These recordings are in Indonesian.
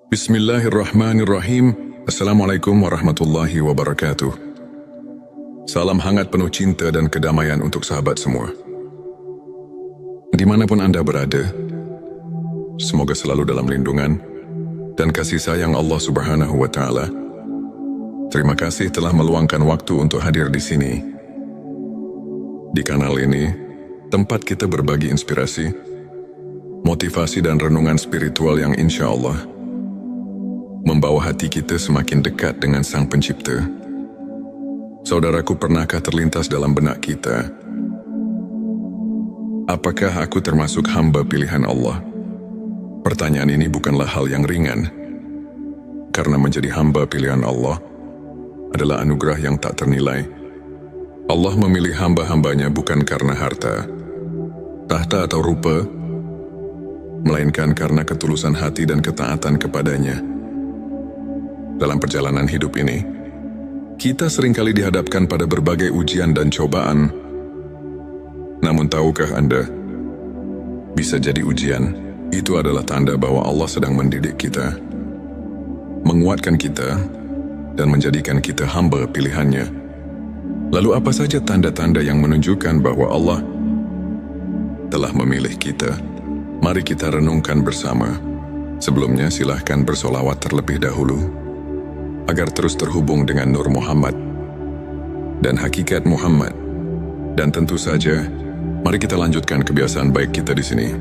Bismillahirrahmanirrahim. Assalamualaikum warahmatullahi wabarakatuh. Salam hangat penuh cinta dan kedamaian untuk sahabat semua. Dimanapun Anda berada, semoga selalu dalam lindungan dan kasih sayang Allah Subhanahu wa Ta'ala. Terima kasih telah meluangkan waktu untuk hadir di sini. Di kanal ini, tempat kita berbagi inspirasi, motivasi dan renungan spiritual yang insya Allah membawa hati kita semakin dekat dengan Sang Pencipta. Saudaraku, pernahkah terlintas dalam benak kita, apakah aku termasuk hamba pilihan Allah? Pertanyaan ini bukanlah hal yang ringan, karena menjadi hamba pilihan Allah adalah anugerah yang tak ternilai. Allah memilih hamba-hambanya bukan karena harta, tahta atau rupa, melainkan karena ketulusan hati dan ketaatan kepadanya. Dalam perjalanan hidup ini, kita seringkali dihadapkan pada berbagai ujian dan cobaan. Namun tahukah Anda, bisa jadi ujian itu adalah tanda bahwa Allah sedang mendidik kita, menguatkan kita, dan menjadikan kita hamba pilihannya. Lalu apa saja tanda-tanda yang menunjukkan bahwa Allah telah memilih kita? Mari kita renungkan bersama. Sebelumnya silahkan bersolawat terlebih dahulu, agar terus terhubung dengan Nur Muhammad dan hakikat Muhammad. Dan tentu saja, mari kita lanjutkan kebiasaan baik kita di sini.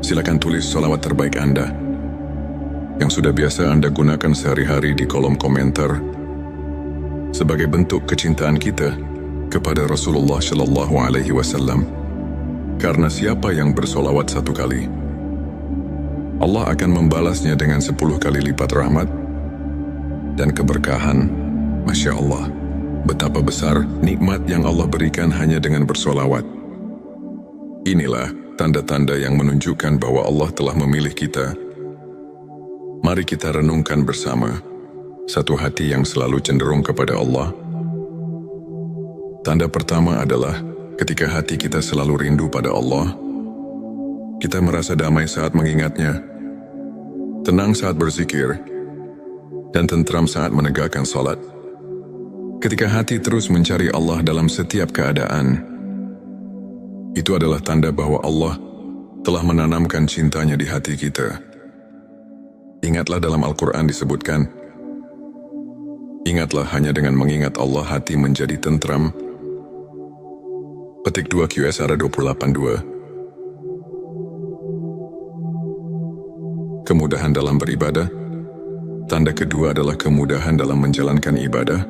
Silakan tulis sholawat terbaik Anda yang sudah biasa Anda gunakan sehari-hari di kolom komentar sebagai bentuk kecintaan kita kepada Rasulullah Shallallahu Alaihi Wasallam. Karena siapa yang bersolawat 1 kali, Allah akan membalasnya dengan 10 kali lipat rahmat dan keberkahan. Masya Allah, betapa besar nikmat yang Allah berikan hanya dengan bersolawat. Inilah tanda-tanda yang menunjukkan bahwa Allah telah memilih kita. Mari kita renungkan bersama. Satu hati yang selalu cenderung kepada Allah. Tanda pertama adalah ketika hati kita selalu rindu pada Allah. Kita merasa damai saat mengingatnya, tenang saat berzikir, dan tentram saat menegakkan salat. Ketika hati terus mencari Allah dalam setiap keadaan, itu adalah tanda bahwa Allah telah menanamkan cintanya di hati kita. Ingatlah dalam Al-Quran disebutkan, ingatlah hanya dengan mengingat Allah hati menjadi tentram. Petik 2 QS 28:2. Kemudahan dalam beribadah. Tanda kedua adalah kemudahan dalam menjalankan ibadah.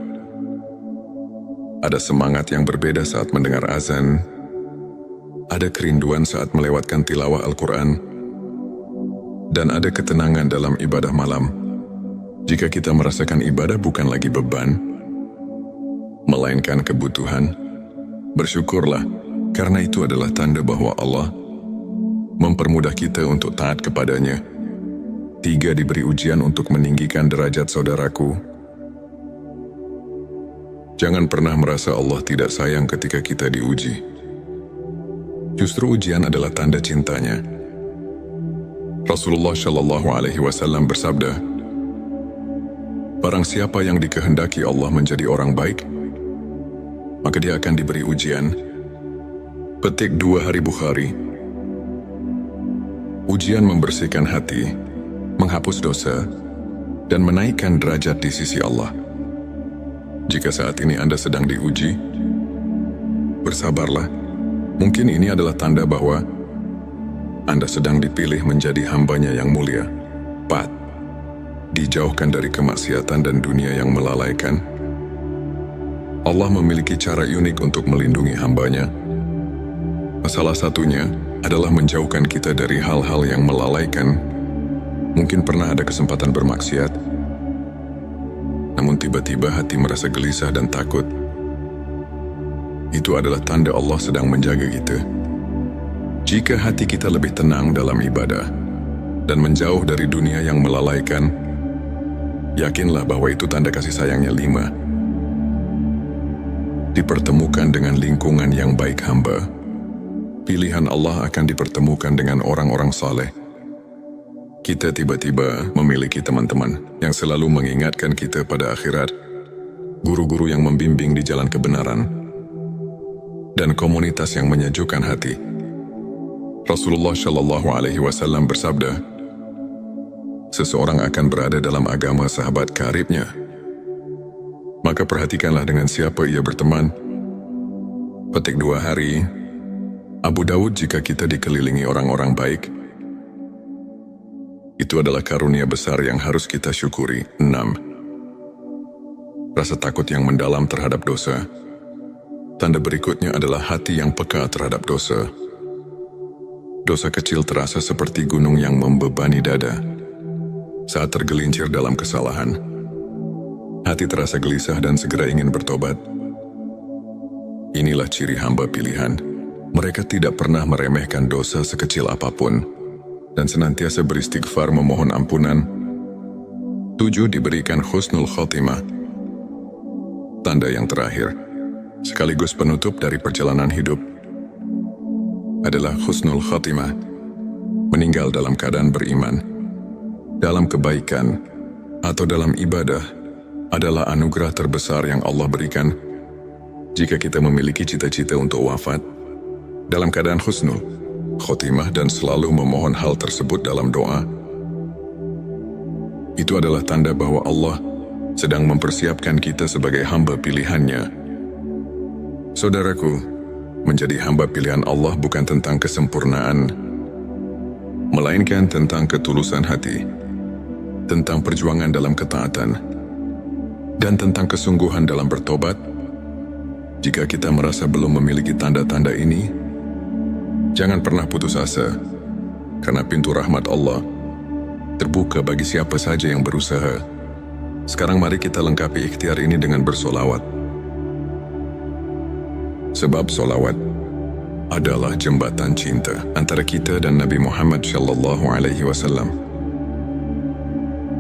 Ada semangat yang berbeda saat mendengar azan. Ada kerinduan saat melewatkan tilawah Al-Quran. Dan ada ketenangan dalam ibadah malam. Jika kita merasakan ibadah bukan lagi beban, melainkan kebutuhan, bersyukurlah, karena itu adalah tanda bahwa Allah mempermudah kita untuk taat kepadanya. 3. Diberi ujian untuk meninggikan derajat saudaraku. Jangan pernah merasa Allah tidak sayang ketika kita diuji. Justru ujian adalah tanda cintanya. Rasulullah Shallallahu Alaihi Wasallam bersabda, barang siapa yang dikehendaki Allah menjadi orang baik, maka dia akan diberi ujian. Petik 2 Hari Bukhari. Ujian membersihkan hati, menghapus dosa, dan menaikkan derajat di sisi Allah. Jika saat ini Anda sedang diuji, bersabarlah. Mungkin ini adalah tanda bahwa Anda sedang dipilih menjadi hambanya yang mulia. 4. Dijauhkan dari kemaksiatan dan dunia yang melalaikan. Allah memiliki cara unik untuk melindungi hambanya. Salah satunya adalah menjauhkan kita dari hal-hal yang melalaikan. Mungkin pernah ada kesempatan bermaksiat, namun tiba-tiba hati merasa gelisah dan takut. Itu adalah tanda Allah sedang menjaga kita. Jika hati kita lebih tenang dalam ibadah dan menjauh dari dunia yang melalaikan, yakinlah bahwa itu tanda kasih sayangnya. 5. Dipertemukan dengan lingkungan yang baik hamba. Pilihan Allah akan dipertemukan dengan orang-orang saleh. Kita tiba-tiba memiliki teman-teman yang selalu mengingatkan kita pada akhirat, guru-guru yang membimbing di jalan kebenaran, dan komunitas yang menyejukkan hati. Rasulullah Shallallahu Alaihi Wasallam bersabda, seseorang akan berada dalam agama sahabat karibnya. Maka perhatikanlah dengan siapa ia berteman. Petik 2 hari, Abu Dawud, jika kita dikelilingi orang-orang baik, itu adalah karunia besar yang harus kita syukuri. 6. Rasa takut yang mendalam terhadap dosa. Tanda berikutnya adalah hati yang peka terhadap dosa. Dosa kecil terasa seperti gunung yang membebani dada. Saat tergelincir dalam kesalahan, hati terasa gelisah dan segera ingin bertobat. Inilah ciri hamba pilihan. Mereka tidak pernah meremehkan dosa sekecil apapun dan senantiasa beristighfar memohon ampunan. 7. Diberikan husnul khotimah. Tanda yang terakhir, sekaligus penutup dari perjalanan hidup, adalah husnul khotimah. Meninggal dalam keadaan beriman, dalam kebaikan, atau dalam ibadah adalah anugerah terbesar yang Allah berikan. Jika kita memiliki cita-cita untuk wafat dalam keadaan husnul khotimah dan selalu memohon hal tersebut dalam doa, itu adalah tanda bahwa Allah sedang mempersiapkan kita sebagai hamba pilihannya. Saudaraku, menjadi hamba pilihan Allah bukan tentang kesempurnaan, melainkan tentang ketulusan hati, tentang perjuangan dalam ketaatan, dan tentang kesungguhan dalam bertobat. Jika kita merasa belum memiliki tanda-tanda ini, jangan pernah putus asa, karena pintu rahmat Allah terbuka bagi siapa saja yang berusaha. Sekarang mari kita lengkapi ikhtiar ini dengan bersolawat. Sebab solawat adalah jembatan cinta antara kita dan Nabi Muhammad Shallallahu Alaihi Wasallam.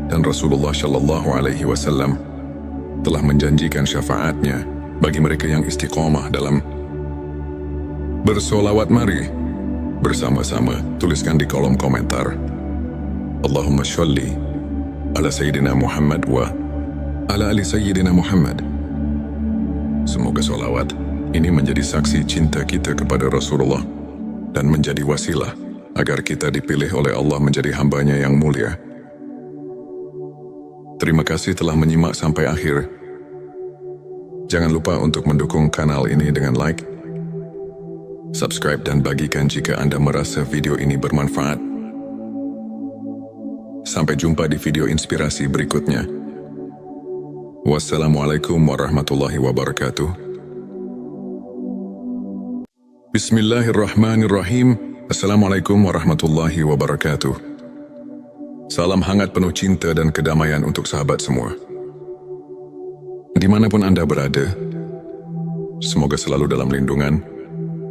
Dan Rasulullah Shallallahu Alaihi Wasallam telah menjanjikan syafaatnya bagi mereka yang istiqomah dalam bersolawat. Mari bersama-sama tuliskan di kolom komentar, Allahumma sholli ala Sayyidina Muhammad wa ala ali Sayyidina Muhammad. Semoga solawat ini menjadi saksi cinta kita kepada Rasulullah dan menjadi wasilah agar kita dipilih oleh Allah menjadi hambanya yang mulia. Terima kasih telah menyimak sampai akhir. Jangan lupa untuk mendukung kanal ini dengan like, subscribe, dan bagikan jika Anda merasa video ini bermanfaat. Sampai jumpa di video inspirasi berikutnya. Wassalamualaikum warahmatullahi wabarakatuh. Bismillahirrahmanirrahim. Assalamualaikum warahmatullahi wabarakatuh. Salam hangat penuh cinta dan kedamaian untuk sahabat semua. Dimanapun Anda berada, semoga selalu dalam lindungan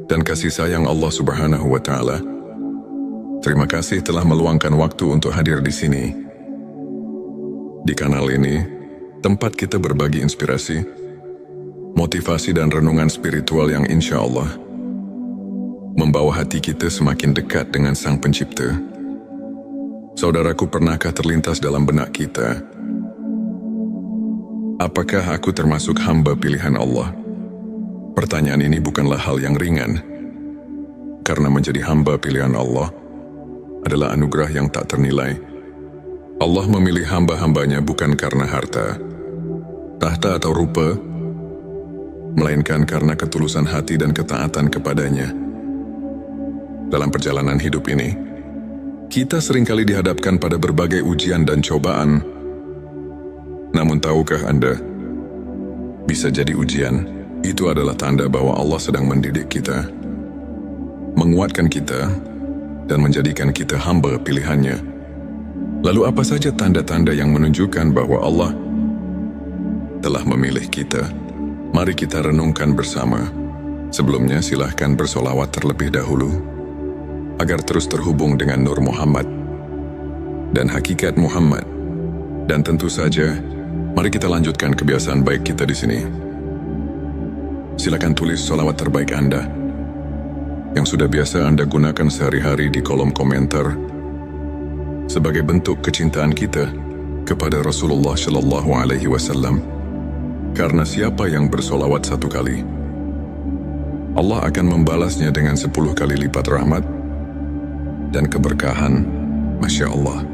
dan kasih sayang Allah Subhanahu wa Ta'ala. Terima kasih telah meluangkan waktu untuk hadir di sini. Di kanal ini, tempat kita berbagi inspirasi, motivasi, dan renungan spiritual yang insya Allah membawa hati kita semakin dekat dengan Sang Pencipta. Saudaraku, pernahkah terlintas dalam benak kita, apakah aku termasuk hamba pilihan Allah? Pertanyaan ini bukanlah hal yang ringan, karena menjadi hamba pilihan Allah adalah anugerah yang tak ternilai. Allah memilih hamba-hambanya bukan karena harta, tahta, atau rupa, melainkan karena ketulusan hati dan ketaatan kepadanya. Dalam perjalanan hidup ini, kita seringkali dihadapkan pada berbagai ujian dan cobaan. Namun tahukah Anda, bisa jadi ujian itu adalah tanda bahwa Allah sedang mendidik kita, menguatkan kita, dan menjadikan kita hamba pilihannya. Lalu apa saja tanda-tanda yang menunjukkan bahwa Allah telah memilih kita? Mari kita renungkan bersama. Sebelumnya silahkan bersolawat terlebih dahulu, agar terus terhubung dengan Nur Muhammad dan hakikat Muhammad. Dan tentu saja, mari kita lanjutkan kebiasaan baik kita di sini. Silakan tulis solawat terbaik Anda yang sudah biasa Anda gunakan sehari-hari di kolom komentar. sebagai bentuk kecintaan kita kepada Rasulullah Shallallahu Alaihi Wasallam. Karena siapa yang bersolawat 1 kali, Allah akan membalasnya dengan 10 kali lipat rahmat dan keberkahan. Masya Allah,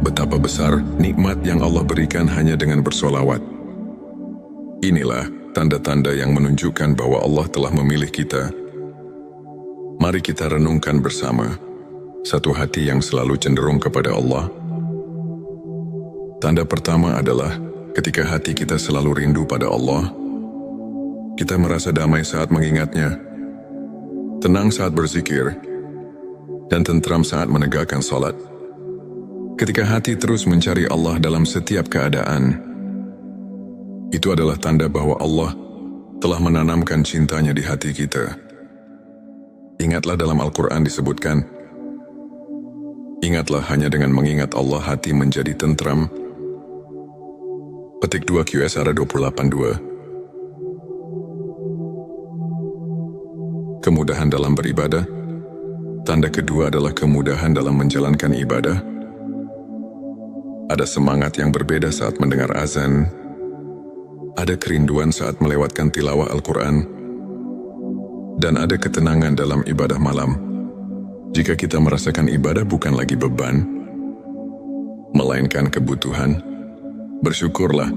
betapa besar nikmat yang Allah berikan hanya dengan bersolawat. Inilah tanda-tanda yang menunjukkan bahwa Allah telah memilih kita. Mari kita renungkan bersama satu hati yang selalu cenderung kepada Allah. Tanda pertama adalah ketika hati kita selalu rindu pada Allah. Kita merasa damai saat mengingatnya, tenang saat berzikir, dan tentram saat menegakkan salat. Ketika hati terus mencari Allah dalam setiap keadaan, itu adalah tanda bahwa Allah telah menanamkan cintanya di hati kita. Ingatlah dalam Al-Quran disebutkan, ingatlah hanya dengan mengingat Allah hati menjadi tentram. Petik 2 QSR 28.2. Kemudahan dalam beribadah. Tanda kedua adalah kemudahan dalam menjalankan ibadah. Ada semangat yang berbeda saat mendengar azan. Ada kerinduan saat melewatkan tilawah Al-Quran. Dan ada ketenangan dalam ibadah malam. Jika kita merasakan ibadah bukan lagi beban, melainkan kebutuhan, bersyukurlah,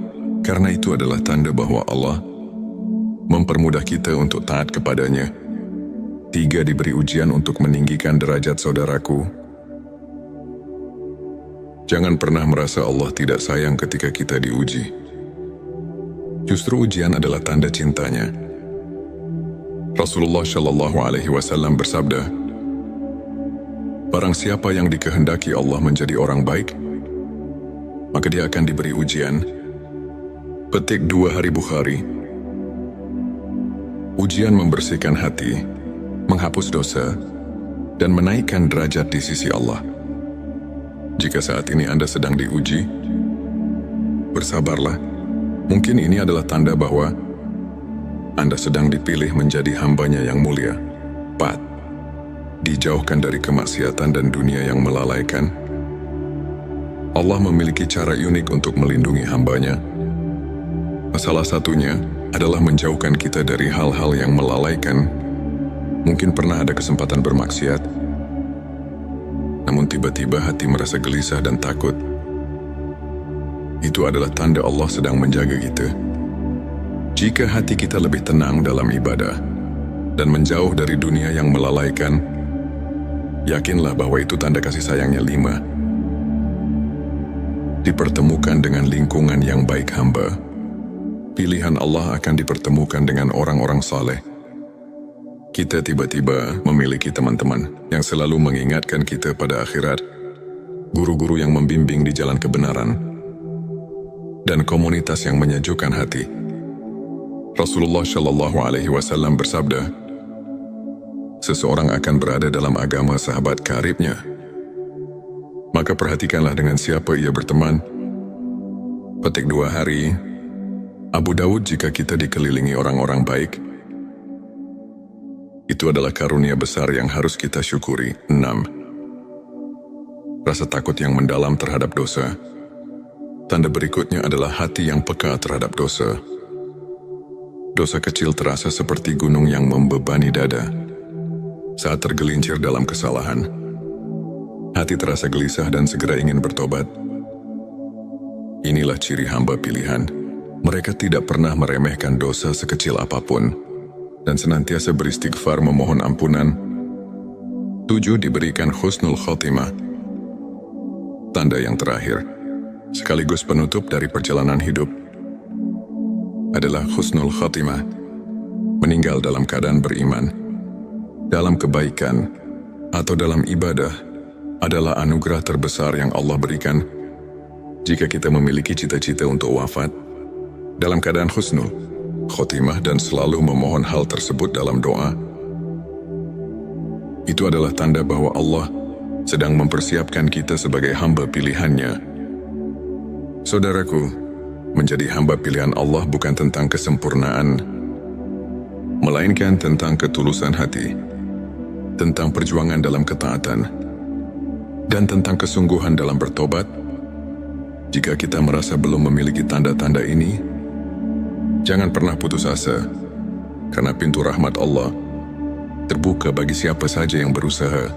karena itu adalah tanda bahwa Allah mempermudah kita untuk taat kepadanya. 3. Diberi ujian untuk meninggikan derajat saudaraku. Jangan pernah merasa Allah tidak sayang ketika kita diuji. Justru ujian adalah tanda cintanya. Rasulullah Shallallahu Alaihi Wasallam bersabda, barang siapa yang dikehendaki Allah menjadi orang baik, maka dia akan diberi ujian. Petik 2 Hari Bukhari. Ujian membersihkan hati, menghapus dosa, dan menaikkan derajat di sisi Allah. Jika saat ini Anda sedang diuji, bersabarlah. Mungkin ini adalah tanda bahwa Anda sedang dipilih menjadi hambanya yang mulia. 4. Dijauhkan dari kemaksiatan dan dunia yang melalaikan. Allah memiliki cara unik untuk melindungi hambanya. Salah satunya adalah menjauhkan kita dari hal-hal yang melalaikan. Mungkin pernah ada kesempatan bermaksiat, namun tiba-tiba hati merasa gelisah dan takut. Itu adalah tanda Allah sedang menjaga kita. Jika hati kita lebih tenang dalam ibadah dan menjauh dari dunia yang melalaikan, yakinlah bahwa itu tanda kasih sayangnya. 5. Dipertemukan dengan lingkungan yang baik hamba. Pilihan Allah akan dipertemukan dengan orang-orang saleh. Kita tiba-tiba memiliki teman-teman yang selalu mengingatkan kita pada akhirat, guru-guru yang membimbing di jalan kebenaran, dan komunitas yang menyejukkan hati. Rasulullah Shallallahu Alaihi Wasallam bersabda, seseorang akan berada dalam agama sahabat karibnya. Maka perhatikanlah dengan siapa ia berteman. Petik 2 Hari. Abu Dawud. Jika kita dikelilingi orang-orang baik, itu adalah karunia besar yang harus kita syukuri. 6. Rasa takut yang mendalam terhadap dosa. Tanda berikutnya adalah hati yang peka terhadap dosa. Dosa kecil terasa seperti gunung yang membebani dada. Saat tergelincir dalam kesalahan, hati terasa gelisah dan segera ingin bertobat. Inilah ciri hamba pilihan. Mereka tidak pernah meremehkan dosa sekecil apapun dan senantiasa beristighfar memohon ampunan. 7. Diberikan husnul khotimah. Tanda yang terakhir, sekaligus penutup dari perjalanan hidup, adalah husnul khotimah. Meninggal dalam keadaan beriman, dalam kebaikan, atau dalam ibadah adalah anugerah terbesar yang Allah berikan. Jika kita memiliki cita-cita untuk wafat dalam keadaan husnul khotimah dan selalu memohon hal tersebut dalam doa, itu adalah tanda bahwa Allah sedang mempersiapkan kita sebagai hamba pilihannya. Saudaraku, menjadi hamba pilihan Allah bukan tentang kesempurnaan, melainkan tentang ketulusan hati, tentang perjuangan dalam ketaatan, dan tentang kesungguhan dalam bertobat. Jika kita merasa belum memiliki tanda-tanda ini, jangan pernah putus asa, karena pintu rahmat Allah terbuka bagi siapa saja yang berusaha.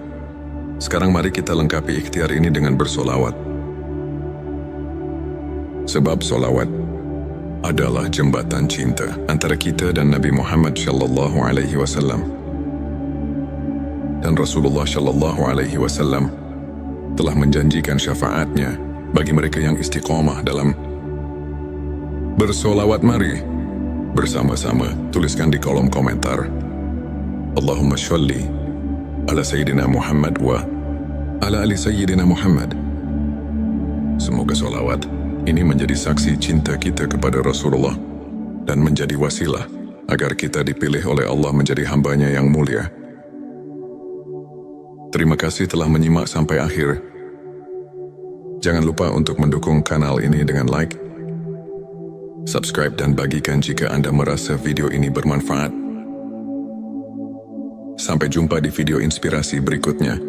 Sekarang mari kita lengkapi ikhtiar ini dengan bersolawat. Sebab solawat adalah jembatan cinta antara kita dan Nabi Muhammad SAW. Dan Rasulullah SAW telah menjanjikan syafaatnya bagi mereka yang istiqomah dalam bersolawat. Mari bersama-sama tuliskan di kolom komentar, Allahumma sholli ala Sayyidina Muhammad wa ala ali Sayyidina Muhammad. Semoga solawat ini menjadi saksi cinta kita kepada Rasulullah dan menjadi wasilah agar kita dipilih oleh Allah menjadi hambanya yang mulia. Terima kasih telah menyimak sampai akhir. Jangan lupa untuk mendukung kanal ini dengan like, subscribe dan bagikan jika Anda merasa video ini bermanfaat. Sampai jumpa di video inspirasi berikutnya.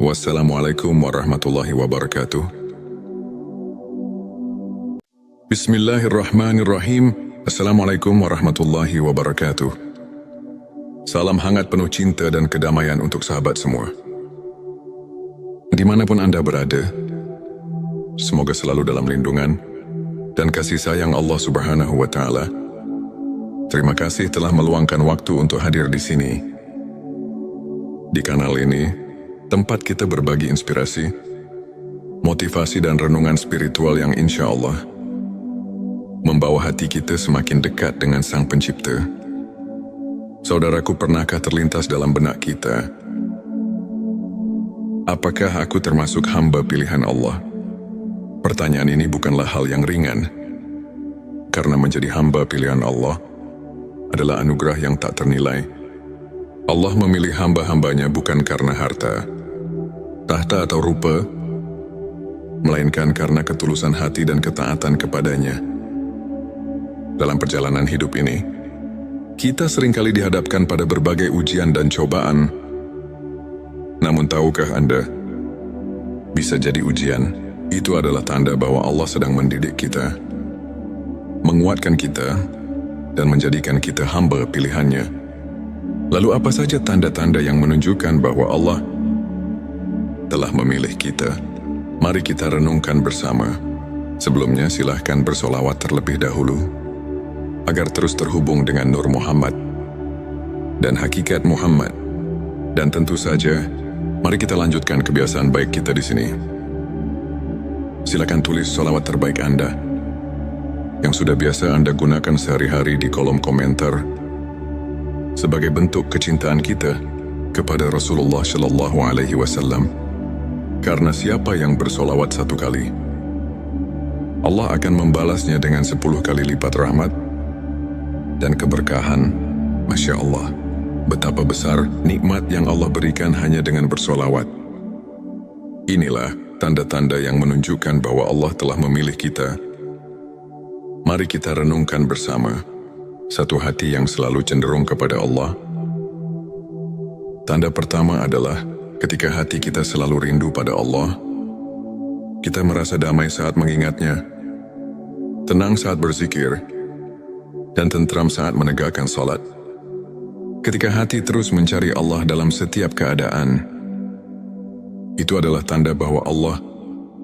Wassalamualaikum warahmatullahi wabarakatuh. Bismillahirrahmanirrahim. Assalamualaikum warahmatullahi wabarakatuh. Salam hangat penuh cinta dan kedamaian untuk sahabat semua. Dimanapun Anda berada, semoga selalu dalam lindungan dan kasih sayang Allah Subhanahu wa Ta'ala. Terima kasih telah meluangkan waktu untuk hadir di sini. Di kanal ini, tempat kita berbagi inspirasi, motivasi dan renungan spiritual yang insya Allah membawa hati kita semakin dekat dengan Sang Pencipta. Saudaraku, pernahkah terlintas dalam benak kita, apakah aku termasuk hamba pilihan Allah? Pertanyaan ini bukanlah hal yang ringan, karena menjadi hamba pilihan Allah adalah anugerah yang tak ternilai. Allah memilih hamba-hambanya bukan karena harta, tahta atau rupa, melainkan karena ketulusan hati dan ketaatan kepadanya. Dalam perjalanan hidup ini, kita seringkali dihadapkan pada berbagai ujian dan cobaan. Namun tahukah Anda, bisa jadi ujian itu adalah tanda bahwa Allah sedang mendidik kita, menguatkan kita, dan menjadikan kita hamba pilihannya. Lalu apa saja tanda-tanda yang menunjukkan bahwa Allah telah memilih kita? Mari kita renungkan bersama. Sebelumnya silahkan bersolawat terlebih dahulu, agar terus terhubung dengan Nur Muhammad dan hakikat Muhammad. Dan tentu saja, mari kita lanjutkan kebiasaan baik kita di sini. Silakan tulis solawat terbaik Anda yang sudah biasa Anda gunakan sehari-hari di kolom komentar sebagai bentuk kecintaan kita kepada Rasulullah SAW. Karena siapa yang bersolawat 1 kali, Allah akan membalasnya dengan 10 kali lipat rahmat dan keberkahan. Masya Allah, betapa besar nikmat yang Allah berikan hanya dengan bersolawat. Inilah tanda-tanda yang menunjukkan bahwa Allah telah memilih kita. Mari kita renungkan bersama. Satu hati yang selalu cenderung kepada Allah. Tanda pertama adalah ketika hati kita selalu rindu pada Allah. Kita merasa damai saat mengingatnya, tenang saat berzikir, dan tentram saat menegakkan salat. Ketika hati terus mencari Allah dalam setiap keadaan, itu adalah tanda bahwa Allah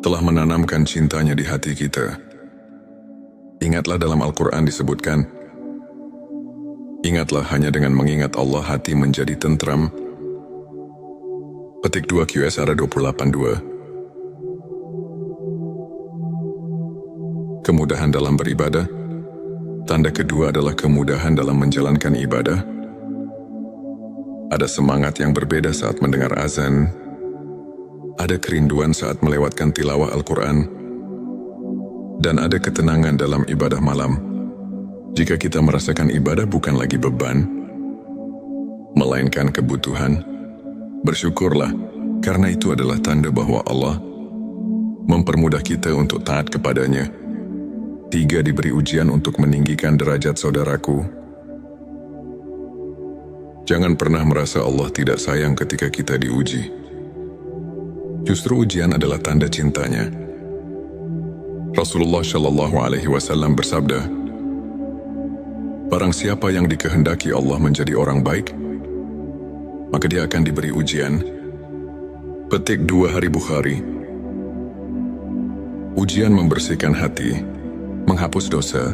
telah menanamkan cintanya di hati kita. Ingatlah dalam Al-Quran disebutkan, ingatlah hanya dengan mengingat Allah hati menjadi tentram. Petik 2 QSR 28:2. Kemudahan dalam beribadah. Tanda kedua adalah kemudahan dalam menjalankan ibadah. Ada semangat yang berbeda saat mendengar azan. Ada kerinduan saat melewatkan tilawah Al-Quran. Dan ada ketenangan dalam ibadah malam. Jika kita merasakan ibadah bukan lagi beban, melainkan kebutuhan, bersyukurlah, karena itu adalah tanda bahwa Allah mempermudah kita untuk taat kepadanya. 3. Diberi ujian untuk meninggikan derajat saudaraku. Jangan pernah merasa Allah tidak sayang ketika kita diuji. Justru ujian adalah tanda cintanya. Rasulullah Shallallahu Alaihi Wasallam bersabda, "Barang siapa yang dikehendaki Allah menjadi orang baik, maka dia akan diberi ujian." Petik 2 Hari Bukhari. Ujian membersihkan hati, menghapus dosa,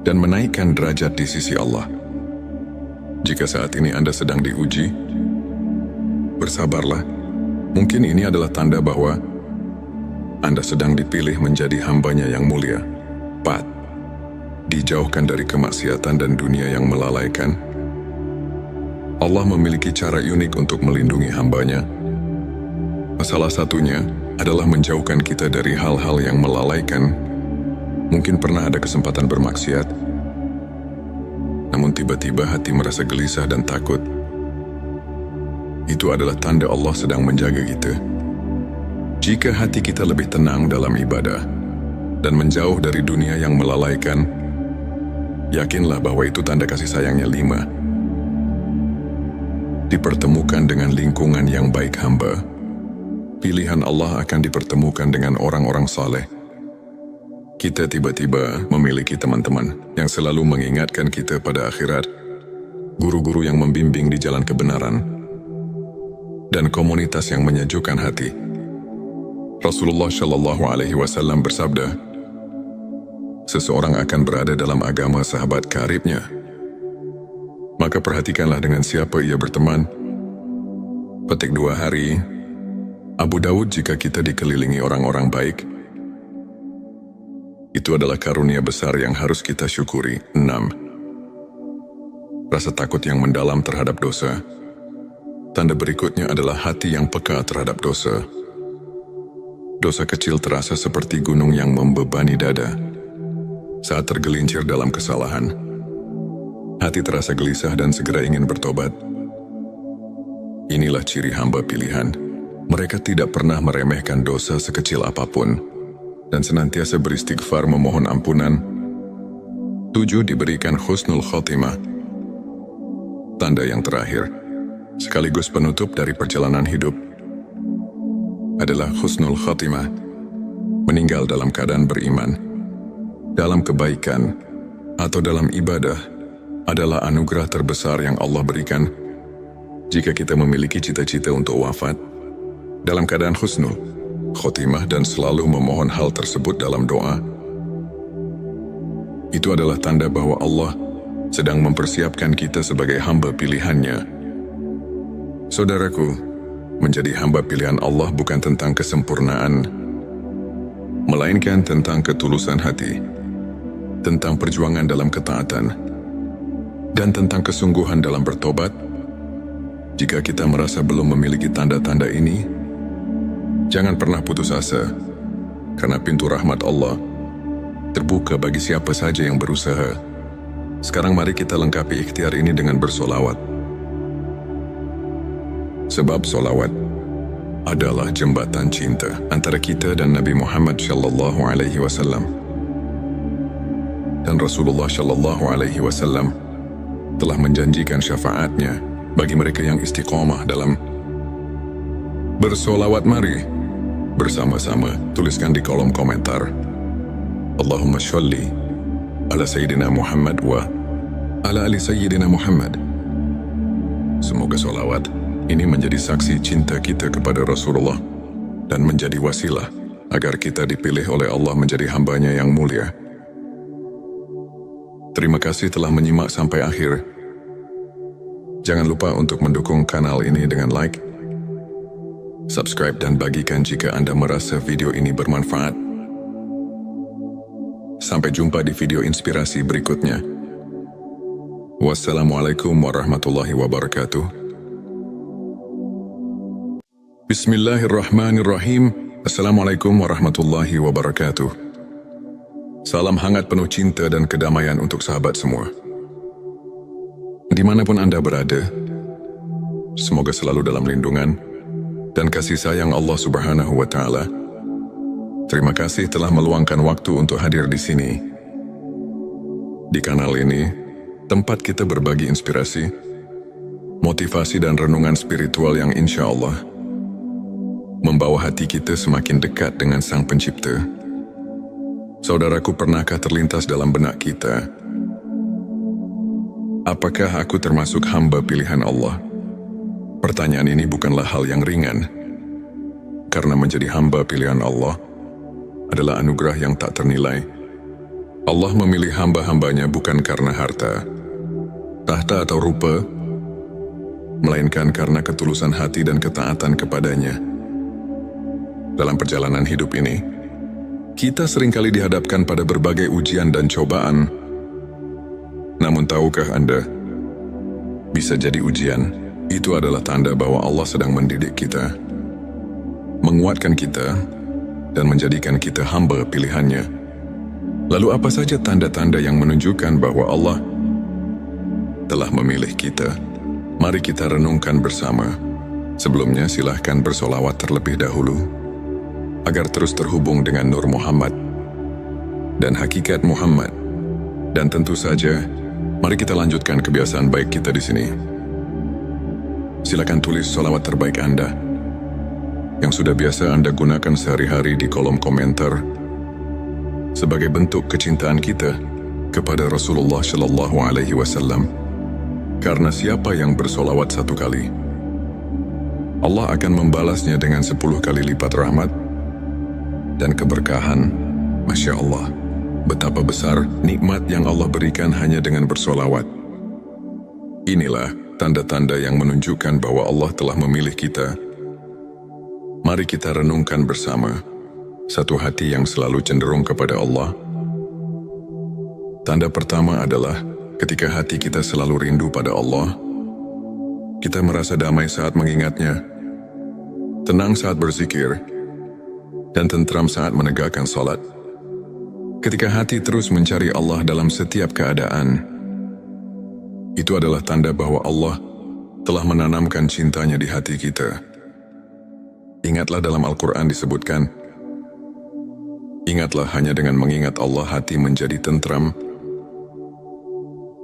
dan menaikkan derajat di sisi Allah. Jika saat ini Anda sedang diuji, bersabarlah. Mungkin ini adalah tanda bahwa Anda sedang dipilih menjadi hambanya yang mulia. 4. Dijauhkan dari kemaksiatan dan dunia yang melalaikan. Allah memiliki cara unik untuk melindungi hambanya. Salah satunya adalah menjauhkan kita dari hal-hal yang melalaikan. Mungkin pernah ada kesempatan bermaksiat, namun tiba-tiba hati merasa gelisah dan takut. Itu adalah tanda Allah sedang menjaga kita. Jika hati kita lebih tenang dalam ibadah dan menjauh dari dunia yang melalaikan, yakinlah bahwa itu tanda kasih sayangnya. 5. Dipertemukan dengan lingkungan yang baik hamba. Pilihan Allah akan dipertemukan dengan orang-orang saleh. Kita tiba-tiba memiliki teman-teman yang selalu mengingatkan kita pada akhirat, guru-guru yang membimbing di jalan kebenaran, dan komunitas yang menyejukkan hati. Rasulullah Shallallahu Alaihi Wasallam bersabda, "Seseorang akan berada dalam agama sahabat karibnya. Maka perhatikanlah dengan siapa ia berteman." Petik 2 Hari. Abu Dawud, jika kita dikelilingi orang-orang baik, itu adalah karunia besar yang harus kita syukuri. 6. Rasa takut yang mendalam terhadap dosa. Tanda berikutnya adalah hati yang peka terhadap dosa. Dosa kecil terasa seperti gunung yang membebani dada. Saat tergelincir dalam kesalahan, hati terasa gelisah dan segera ingin bertobat. Inilah ciri hamba pilihan. Mereka tidak pernah meremehkan dosa sekecil apapun dan senantiasa beristighfar memohon ampunan. 7. Diberikan husnul khotimah. Tanda yang terakhir, sekaligus penutup dari perjalanan hidup, adalah husnul khotimah. Meninggal dalam keadaan beriman, dalam kebaikan, atau dalam ibadah adalah anugerah terbesar yang Allah berikan. Jika kita memiliki cita-cita untuk wafat dalam keadaan husnul khotimah dan selalu memohon hal tersebut dalam doa, itu adalah tanda bahwa Allah sedang mempersiapkan kita sebagai hamba pilihannya. Saudaraku, menjadi hamba pilihan Allah bukan tentang kesempurnaan, melainkan tentang ketulusan hati, tentang perjuangan dalam ketaatan, dan tentang kesungguhan dalam bertobat. Jika kita merasa belum memiliki tanda-tanda ini, jangan pernah putus asa, karena pintu rahmat Allah terbuka bagi siapa saja yang berusaha. Sekarang mari kita lengkapi ikhtiar ini dengan bersolawat. Sebab solawat adalah jembatan cinta antara kita dan Nabi Muhammad Shallallahu Alaihi Wasallam. Dan Rasulullah Shallallahu Alaihi Wasallam telah menjanjikan syafaatnya bagi mereka yang istiqomah dalam bersolawat. Mari bersama-sama tuliskan di kolom komentar, Allahumma sholli ala Sayyidina Muhammad wa ala ali Sayyidina Muhammad. Semoga solawat ini menjadi saksi cinta kita kepada Rasulullah dan menjadi wasilah agar kita dipilih oleh Allah menjadi hambanya yang mulia. Terima kasih telah menyimak sampai akhir. Jangan lupa untuk mendukung kanal ini dengan like, subscribe, dan bagikan jika Anda merasa video ini bermanfaat. Sampai jumpa di video inspirasi berikutnya. Wassalamualaikum warahmatullahi wabarakatuh. Bismillahirrahmanirrahim. Assalamualaikum warahmatullahi wabarakatuh. Salam hangat penuh cinta dan kedamaian untuk sahabat semua. Dimanapun Anda berada, semoga selalu dalam lindungan dan kasih sayang Allah Subhanahu wa Ta'ala. Terima kasih telah meluangkan waktu untuk hadir di sini. Di kanal ini, tempat kita berbagi inspirasi, motivasi, dan renungan spiritual yang insya Allah membawa hati kita semakin dekat dengan Sang Pencipta. Saudaraku, pernahkah terlintas dalam benak kita, apakah aku termasuk hamba pilihan Allah? Pertanyaan ini bukanlah hal yang ringan, karena menjadi hamba pilihan Allah adalah anugerah yang tak ternilai. Allah memilih hamba-hambanya bukan karena harta, tahta atau rupa, melainkan karena ketulusan hati dan ketaatan kepadanya. Dalam perjalanan hidup ini, kita seringkali dihadapkan pada berbagai ujian dan cobaan. Namun tahukah Anda, bisa jadi ujian itu adalah tanda bahwa Allah sedang mendidik kita, menguatkan kita, dan menjadikan kita hamba pilihannya. Lalu apa saja tanda-tanda yang menunjukkan bahwa Allah telah memilih kita? Mari kita renungkan bersama. Sebelumnya silahkan bersolawat terlebih dahulu, agar terus terhubung dengan Nur Muhammad dan hakikat Muhammad. Dan tentu saja, mari kita lanjutkan kebiasaan baik kita di sini. Silakan tulis solawat terbaik Anda yang sudah biasa Anda gunakan sehari-hari di kolom komentar sebagai bentuk kecintaan kita kepada Rasulullah Shallallahu Alaihi Wasallam. Karena siapa yang bersolawat 1 kali, Allah akan membalasnya dengan 10 kali lipat rahmat dan keberkahan. Masya Allah, betapa besar nikmat yang Allah berikan hanya dengan bersolawat. Inilah tanda-tanda yang menunjukkan bahwa Allah telah memilih kita. Mari kita renungkan bersama. Satu hati yang selalu cenderung kepada Allah. Tanda pertama adalah ketika hati kita selalu rindu pada Allah. Kita merasa damai saat mengingatnya, tenang saat berzikir, dan tentram saat menegakkan salat. Ketika hati terus mencari Allah dalam setiap keadaan, itu adalah tanda bahwa Allah telah menanamkan cintanya di hati kita. Ingatlah dalam Al-Quran disebutkan, ingatlah hanya dengan mengingat Allah hati menjadi tentram.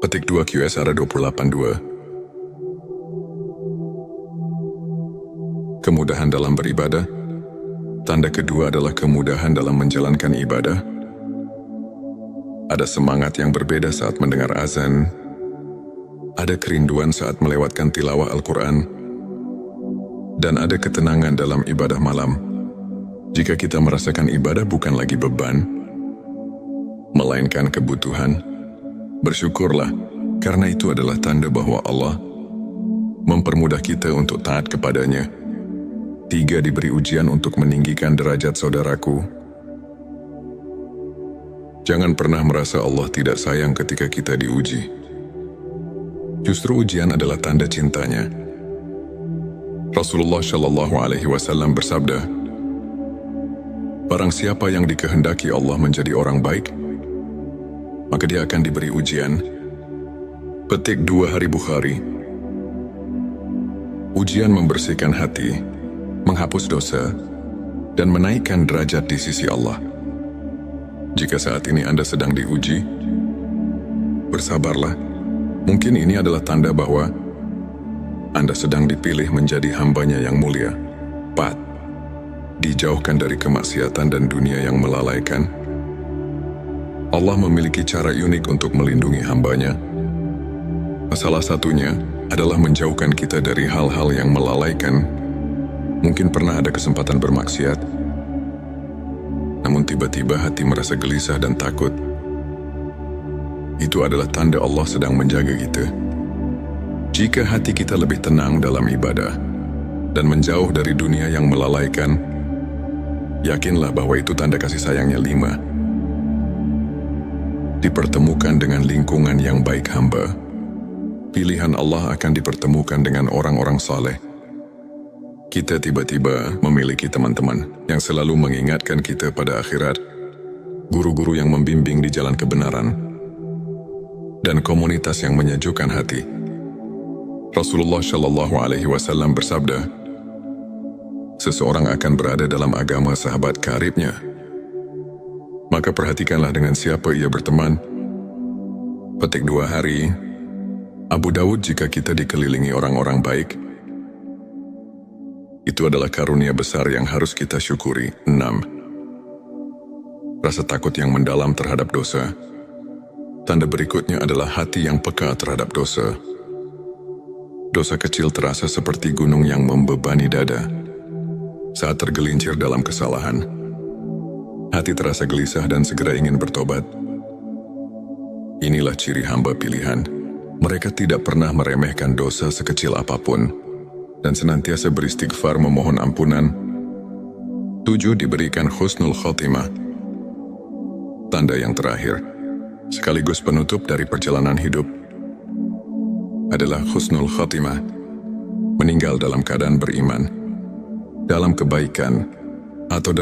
Petik 2 QSR 28:2. Kemudahan dalam beribadah. Tanda kedua adalah kemudahan dalam menjalankan ibadah. Ada semangat yang berbeda saat mendengar azan. Ada kerinduan saat melewatkan tilawah Al-Quran. Dan ada ketenangan dalam ibadah malam. Jika kita merasakan ibadah bukan lagi beban, melainkan kebutuhan, bersyukurlah, karena itu adalah tanda bahwa Allah mempermudah kita untuk taat kepadanya. 3. Diberi ujian untuk meninggikan derajat saudaraku. Jangan pernah merasa Allah tidak sayang ketika kita diuji. Justru ujian adalah tanda cintanya. Rasulullah Shallallahu Alaihi Wasallam bersabda, barang siapa yang dikehendaki Allah menjadi orang baik, maka dia akan diberi ujian. Petik 2 Hari Bukhari. Ujian membersihkan hati, menghapus dosa, dan menaikkan derajat di sisi Allah. Jika saat ini Anda sedang diuji, bersabarlah. Mungkin ini adalah tanda bahwa Anda sedang dipilih menjadi hambanya yang mulia. 4. Dijauhkan dari kemaksiatan dan dunia yang melalaikan. Allah memiliki cara unik untuk melindungi hambanya. Salah satunya adalah menjauhkan kita dari hal-hal yang melalaikan. Mungkin pernah ada kesempatan bermaksiat, namun tiba-tiba hati merasa gelisah dan takut. Itu adalah tanda Allah sedang menjaga kita. Jika hati kita lebih tenang dalam ibadah dan menjauh dari dunia yang melalaikan, yakinlah bahwa itu tanda kasih sayangnya. 5. Dipertemukan dengan lingkungan yang baik hamba. Pilihan Allah akan dipertemukan dengan orang-orang saleh. Kita tiba-tiba memiliki teman-teman yang selalu mengingatkan kita pada akhirat, guru-guru yang membimbing di jalan kebenaran, dan komunitas yang menyejukkan hati. Rasulullah Shallallahu Alaihi Wasallam bersabda, seseorang akan berada dalam agama sahabat karibnya. Maka perhatikanlah dengan siapa ia berteman. Petik 2 Hari Abu Dawud. Jika kita dikelilingi orang-orang baik, Itu adalah karunia besar yang harus kita syukuri. 6. Rasa takut yang mendalam terhadap dosa. Tanda berikutnya adalah hati yang peka terhadap dosa. Dosa kecil terasa seperti gunung yang membebani dada. Saat tergelincir dalam kesalahan, hati terasa gelisah dan segera ingin bertobat. Inilah ciri hamba pilihan. Mereka tidak pernah meremehkan dosa sekecil apapun dan senantiasa beristighfar memohon ampunan. 7. Diberikan husnul khotimah. Tanda yang terakhir, sekaligus penutup dari perjalanan hidup, adalah husnul khotimah, meninggal dalam keadaan beriman, dalam kebaikan, atau dalam